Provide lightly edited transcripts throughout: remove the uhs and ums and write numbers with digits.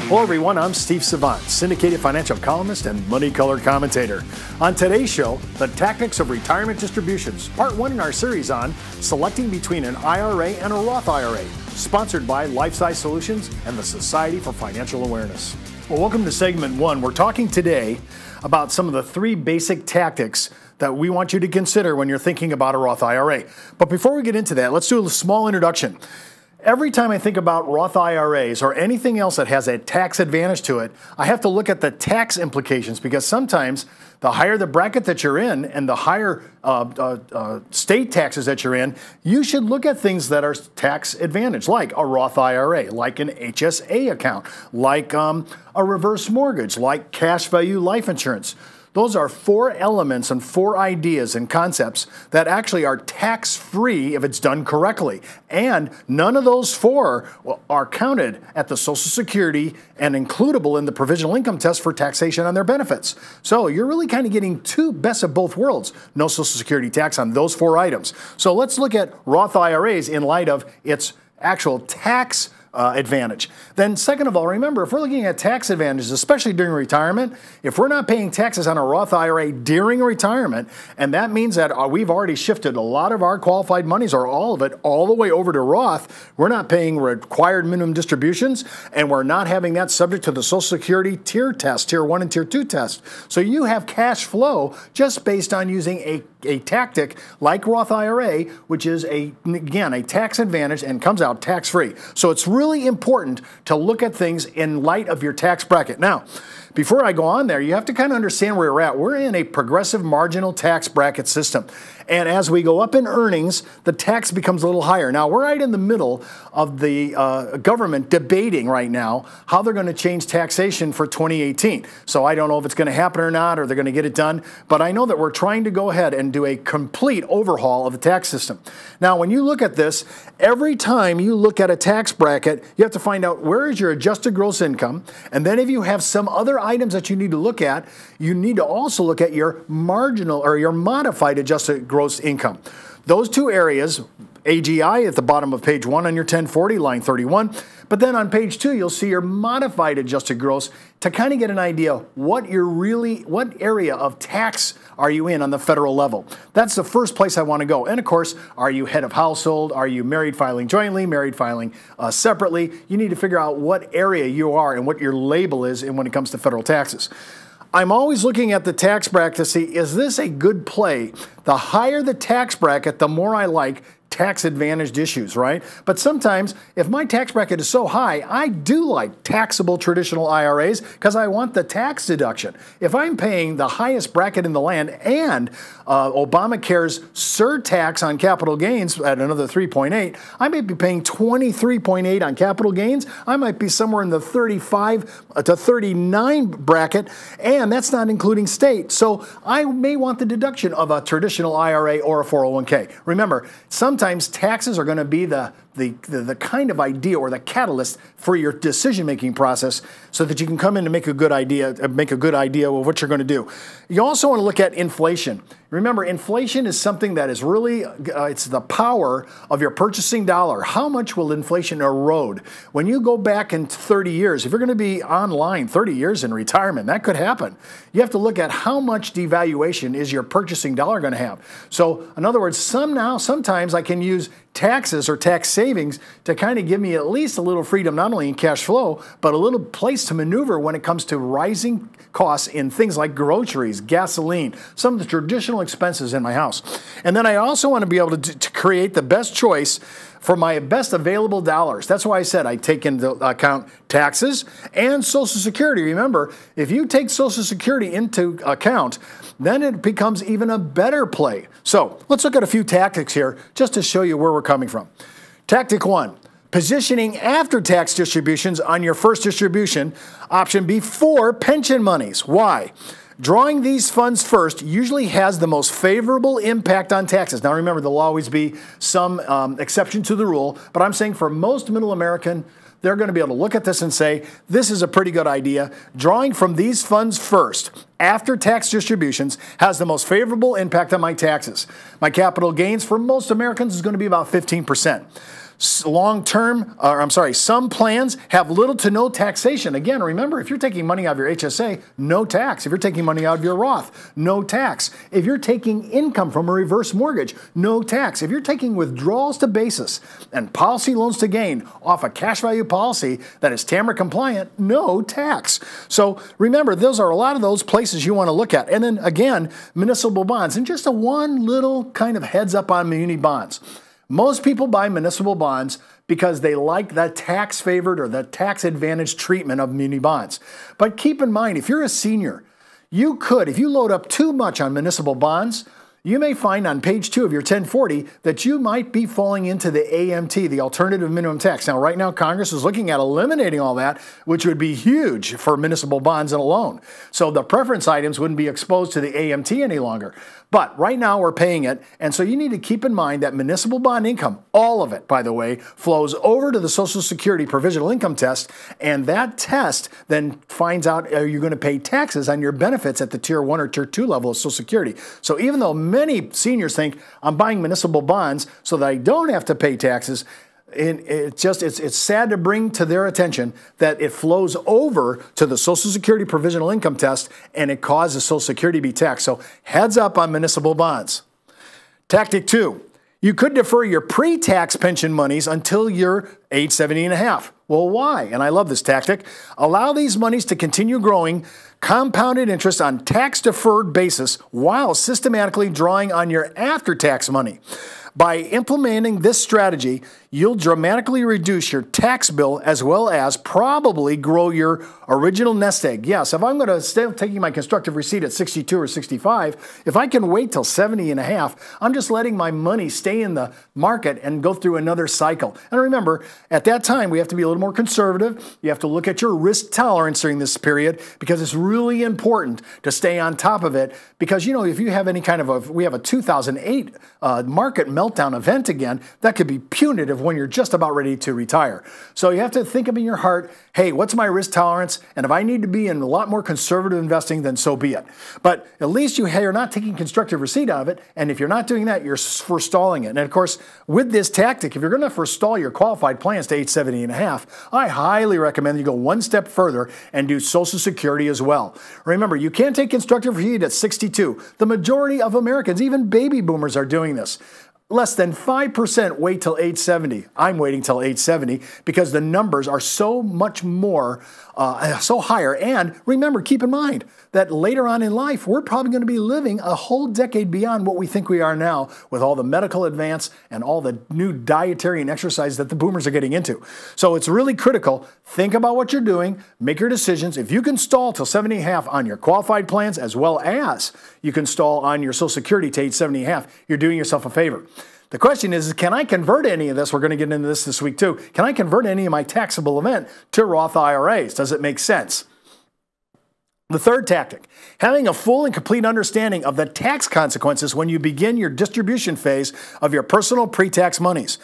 Hello everyone, I'm Steve Savant, syndicated financial columnist and money color commentator. On today's show, the tactics of retirement distributions, part one in our series on selecting between an IRA and a Roth IRA, sponsored by LifeSize Solutions and the Society for Financial Awareness. Well, welcome to segment one. We're talking today about some of the three basic tactics that we want you to consider when you're thinking about a Roth IRA. But before we get into that, let's do a small introduction. Every time I think about Roth IRAs or anything else that has a tax advantage to it, I have to look at the tax implications, because sometimes the higher the bracket that you're in and the higher state taxes that you're in, you should look at things that are tax advantage, like a Roth IRA, like an HSA account, like a reverse mortgage, like cash value life insurance. Those are four elements and four ideas and concepts that actually are tax-free if it's done correctly. And none of those four are counted at the Social Security and includable in the provisional income test for taxation on their benefits. So you're really kind of getting two best of both worlds. No Social Security tax on those four items. So let's look at Roth IRAs in light of its actual tax advantage. Then second of all, remember, if we're looking at tax advantages, especially during retirement, if we're not paying taxes on a Roth IRA during retirement, and that means that we've already shifted a lot of our qualified monies, or all of it, all the way over to Roth, we're not paying required minimum distributions, and we're not having that subject to the Social Security tier test, tier 1 and tier 2 test. So you have cash flow just based on using a tactic like Roth IRA, which is, again, a tax advantage and comes out tax-free. So it's really important to look at things in light of your tax bracket. Now, before I go on there, you have to kind of understand where we're at. We're in a progressive marginal tax bracket system. And as we go up in earnings, the tax becomes a little higher. Now, we're right in the middle of the government debating right now how they're going to change taxation for 2018. So I don't know if it's going to happen or not, or they're going to get it done. But I know that we're trying to go ahead and do a complete overhaul of the tax system. Now, when you look at this, every time you look at a tax bracket, you have to find out where is your adjusted gross income. And then if you have some other items that you need to look at, you need to also look at your marginal or your modified adjusted gross income. Those two areas, AGI at the bottom of page 1 on your 1040, line 31. But then on page 2, you'll see your modified adjusted gross to kind of get an idea what area of tax are you in on the federal level. That's the first place I want to go. And of course, are you head of household? Are you married filing jointly, married filing separately? You need to figure out what area you are and what your label is when it comes to federal taxes. I'm always looking at the tax bracket to see, is this a good play? The higher the tax bracket, the more I like tax advantaged issues, right? But sometimes if my tax bracket is so high, I do like taxable traditional IRAs because I want the tax deduction. If I'm paying the highest bracket in the land and Obamacare's surtax on capital gains at another 3.8, I may be paying 23.8 on capital gains. I might be somewhere in the 35 to 39 bracket, and that's not including state. So I may want the deduction of a traditional IRA or a 401k. Remember, sometimes taxes are going to be the kind of idea or the catalyst for your decision-making process so that you can come in and make a good idea of what you're going to do. You also want to look at inflation. Remember, inflation is something that is really, it's the power of your purchasing dollar. How much will inflation erode? When you go back in 30 years, if you're going to be online 30 years in retirement, that could happen. You have to look at how much devaluation is your purchasing dollar going to have. So, in other words, sometimes I can use taxes or tax savings to kind of give me at least a little freedom, not only in cash flow, but a little place to maneuver when it comes to rising costs in things like groceries, gasoline, some of the traditional expenses in my house. And then I also want to be able to create the best choice for my best available dollars. That's why I said I take into account taxes and Social Security. Remember, if you take Social Security into account, then it becomes even a better play. So let's look at a few tactics here just to show you where we're coming from. Tactic 1, positioning after-tax distributions on your first distribution option before pension monies. Why? Drawing these funds first usually has the most favorable impact on taxes. Now remember, there'll always be some exception to the rule, but I'm saying for most middle American, they're going to be able to look at this and say, this is a pretty good idea. Drawing from these funds first, after tax distributions, has the most favorable impact on my taxes. My capital gains for most Americans is going to be about 15%. Some plans have little to no taxation. Again, remember, if you're taking money out of your HSA, no tax. If you're taking money out of your Roth, no tax. If you're taking income from a reverse mortgage, no tax. If you're taking withdrawals to basis and policy loans to gain off a cash value policy that is TAMRA compliant, no tax. So remember, those are a lot of those places you want to look at. And then again, municipal bonds. And just one little kind of heads up on muni bonds. Most people buy municipal bonds because they like the tax favored or the tax advantage treatment of muni bonds. But keep in mind, if you're a senior, you could, if you load up too much on municipal bonds, you may find on page 2 of your 1040 that you might be falling into the AMT, the alternative minimum tax. Now, right now, Congress is looking at eliminating all that, which would be huge for municipal bonds alone. So the preference items wouldn't be exposed to the AMT any longer. But right now we're paying it, and so you need to keep in mind that municipal bond income, all of it, by the way, flows over to the Social Security provisional income test, and that test then finds out are you going to pay taxes on your benefits at the Tier 1 or Tier 2 level of Social Security. So even though many seniors think I'm buying municipal bonds so that I don't have to pay taxes, it's sad to bring to their attention that it flows over to the Social Security provisional income test and it causes Social Security to be taxed. So heads up on municipal bonds. Tactic 2, you could defer your pre-tax pension monies until you're age 70 and a half. Well, why? And I love this tactic. Allow these monies to continue growing compounded interest on tax-deferred basis while systematically drawing on your after-tax money. By implementing this strategy, you'll dramatically reduce your tax bill as well as probably grow your original nest egg. Yes, if I'm going to stay taking my constructive receipt at 62 or 65, if I can wait till 70 and a half, I'm just letting my money stay in the market and go through another cycle. And remember, at that time, we have to be a little more conservative. You have to look at your risk tolerance during this period because it's really important to stay on top of it because, you know, if you have any kind of we have a 2008 market meltdown event again, that could be punitive when you're just about ready to retire. So you have to think of in your heart, hey, what's my risk tolerance? And if I need to be in a lot more conservative investing, then so be it. But at least you're not taking constructive receipt out of it. And if you're not doing that, you're forestalling it. And of course, with this tactic, if you're going to forestall your qualified plans to age 70 and a half, I highly recommend you go one step further and do Social Security as well. Remember, you can't take constructive receipt at 62. The majority of Americans, even baby boomers, are doing this. Less than 5% wait till age 70. I'm waiting till age 70 because the numbers are so much more, so higher. And remember, keep in mind that later on in life, we're probably going to be living a whole decade beyond what we think we are now with all the medical advance and all the new dietary and exercise that the boomers are getting into. So it's really critical. Think about what you're doing. Make your decisions. If you can stall till 70 and a half on your qualified plans as well as you can stall on your Social Security to age 70 and a half, you're doing yourself a favor. The question is, can I convert any of this? We're going to get into this week too. Can I convert any of my taxable event to Roth IRAs? Does it make sense? The third tactic, having a full and complete understanding of the tax consequences when you begin your distribution phase of your personal pre-tax monies.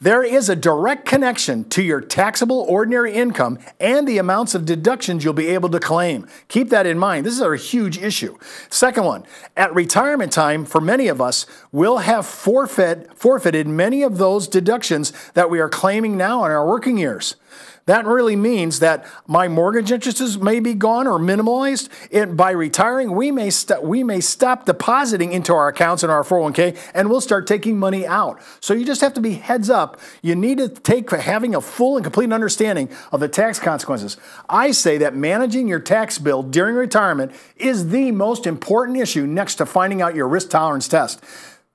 There is a direct connection to your taxable ordinary income and the amounts of deductions you'll be able to claim. Keep that in mind. This is a huge issue. Second one, at retirement time, for many of us, we'll have forfeited many of those deductions that we are claiming now in our working years. That really means that my mortgage interests may be gone or minimalized. By retiring, we may stop depositing into our accounts in our 401k, and we'll start taking money out. So you just have to be heads up. You need to take having a full and complete understanding of the tax consequences. I say that managing your tax bill during retirement is the most important issue next to finding out your risk tolerance test.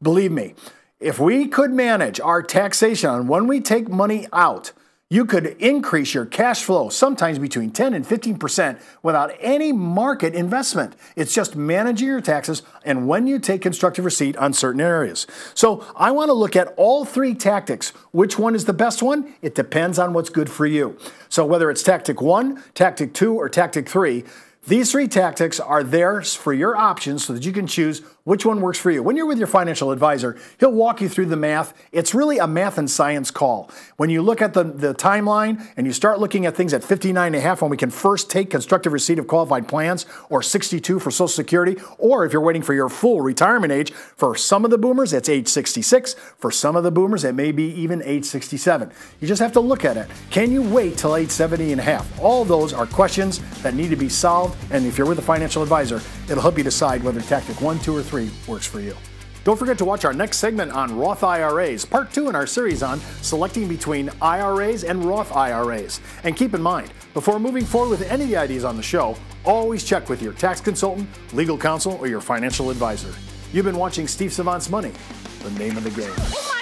Believe me, if we could manage our taxation on when we take money out, you could increase your cash flow sometimes between 10 and 15% without any market investment. It's just managing your taxes and when you take constructive receipt on certain areas. So I want to look at all three tactics. Which one is the best one? It depends on what's good for you. So whether it's tactic 1, tactic 2, or tactic 3, these three tactics are there for your options so that you can choose Which one works for you? When you're with your financial advisor, he'll walk you through the math. It's really a math and science call. When you look at the timeline and you start looking at things at 59.5, when we can first take constructive receipt of qualified plans, or 62 for Social Security, or if you're waiting for your full retirement age, for some of the boomers, it's age 66. For some of the boomers, it may be even age 67. You just have to look at it. Can you wait till age 70.5? All those are questions that need to be solved, and if you're with a financial advisor, it'll help you decide whether tactic 1, 2, or 3 works for you. Don't forget to watch our next segment on Roth IRAs, part 2 in our series on selecting between IRAs and Roth IRAs. And keep in mind, before moving forward with any of the ideas on the show, always check with your tax consultant, legal counsel, or your financial advisor. You've been watching Steve Savant's Money, the name of the game.